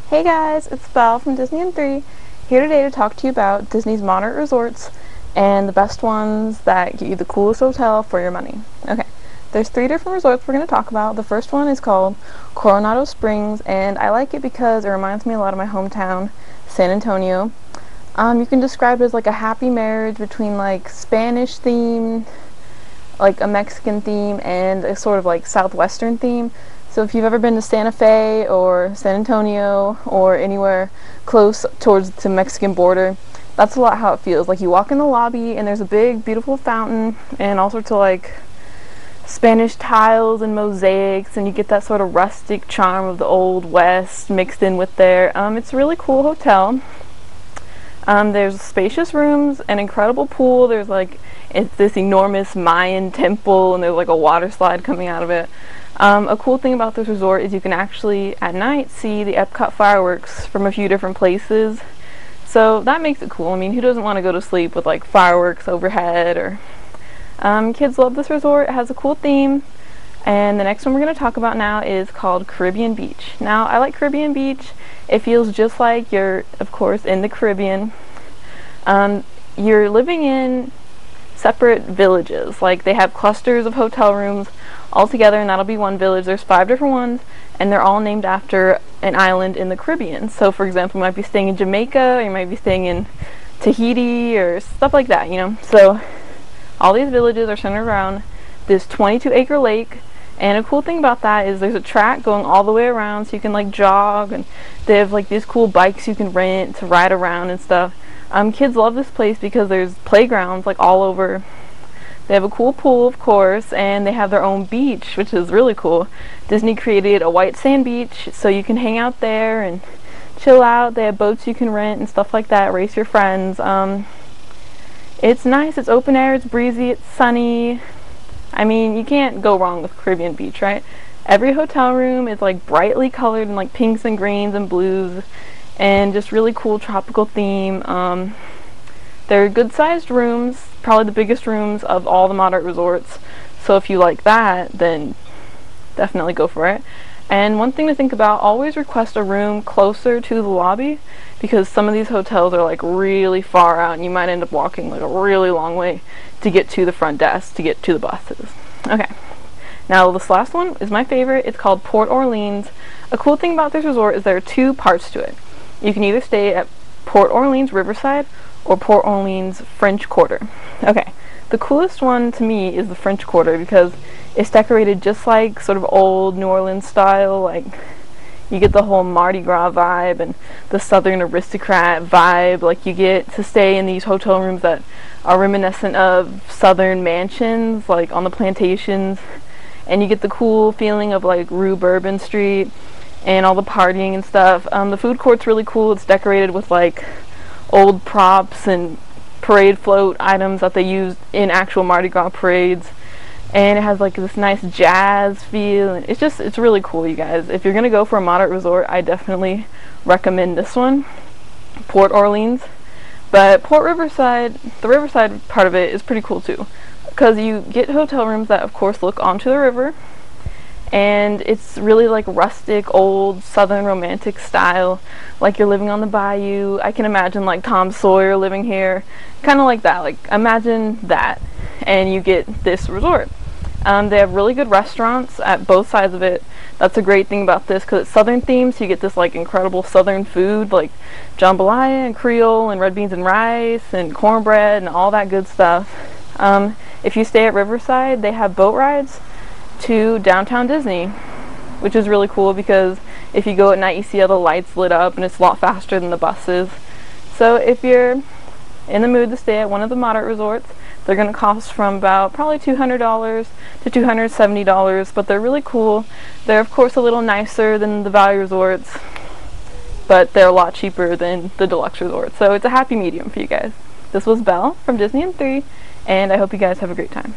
Hey guys, it's Belle from Disney in 3, here today to talk to you about Disney's Monarch Resorts and the best ones that get you the coolest hotel for your money. Okay, there's 3 different resorts we're going to talk about. The first one is called Coronado Springs, and I like it because it reminds me a lot of my hometown, San Antonio. You can describe it as like a happy marriage between like Spanish theme, like a Mexican theme, and a sort of like southwestern theme. So if you've ever been to Santa Fe or San Antonio or anywhere close towards the Mexican border, that's a lot how it feels. Like you walk in the lobby and there's a big beautiful fountain and all sorts of like Spanish tiles and mosaics, and you get that sort of rustic charm of the old west mixed in with there. It's a really cool hotel. There's spacious rooms, an incredible pool. There's like it's this enormous Mayan temple, and there's like a water slide coming out of it. A cool thing about this resort is you can actually at night see the Epcot fireworks from a few different places, so that makes it cool. I mean, who doesn't want to go to sleep with like fireworks overhead? Or kids love this resort. It has a cool theme. And the next one we're going to talk about now is called Caribbean Beach. Now, I like Caribbean Beach. It feels just like you're, of course, in the Caribbean. You're living in separate villages. Like, they have clusters of hotel rooms all together, and that'll be one village. There's 5 different ones, and they're all named after an island in the Caribbean. So, for example, you might be staying in Jamaica, or you might be staying in Tahiti, or stuff like that, you know. So, all these villages are centered around this 22-acre lake. And a cool thing about that is there's a track going all the way around, so you can like jog, and they have like these cool bikes you can rent to ride around and stuff. Kids love this place because there's playgrounds like all over. They have a cool pool, of course, and they have their own beach, which is really cool. Disney created a white sand beach, so you can hang out there and chill out. They have boats you can rent and stuff like that, race your friends. It's nice, it's open air, it's breezy, it's sunny. I mean, you can't go wrong with Caribbean Beach, right? Every hotel room is like brightly colored in like pinks and greens and blues, and just really cool tropical theme. They're good sized rooms, probably the biggest rooms of all the Monarch resorts. So if you like that, then definitely go for it. And one thing to think about, always request a room closer to the lobby, because some of these hotels are like really far out and you might end up walking like a really long way to get to the front desk, to get to the buses. Okay, now this last one is my favorite. It's called Port Orleans. A cool thing about this resort is there are 2 parts to it. You can either stay at Port Orleans Riverside or Port Orleans French Quarter. Okay, the coolest one to me is the French Quarter because it's decorated just like sort of old New Orleans style. Like, you get the whole Mardi Gras vibe and the Southern aristocrat vibe. Like, you get to stay in these hotel rooms that are reminiscent of Southern mansions, like on the plantations. And you get the cool feeling of like Rue Bourbon Street and all the partying and stuff. The food court's really cool. It's decorated with like old props and parade float items that they used in actual Mardi Gras parades. And it has like this nice jazz feel, and it's really cool, you guys. If you're gonna go for a moderate resort, I definitely recommend this one, Port Orleans. But Port Riverside, the Riverside part of it is pretty cool too, because you get hotel rooms that of course look onto the river, and it's really like rustic, old Southern romantic style, like you're living on the bayou. I can imagine like Tom Sawyer living here, kind of like that. Like, imagine that, and you get this resort. They have really good restaurants at both sides of it. That's a great thing about this, because it's Southern themed, so you get this like incredible Southern food like jambalaya and Creole and red beans and rice and cornbread and all that good stuff. If you stay at Riverside, they have boat rides to downtown Disney, which is really cool because if you go at night, you see all the lights lit up, and it's a lot faster than the buses. So if you're in the mood to stay at one of the moderate resorts, they're going to cost from about probably $200 to $270, but they're really cool. They're of course a little nicer than the value resorts, but they're a lot cheaper than the deluxe resorts. So it's a happy medium for you guys. This was Belle from Disney in 3, and I hope you guys have a great time.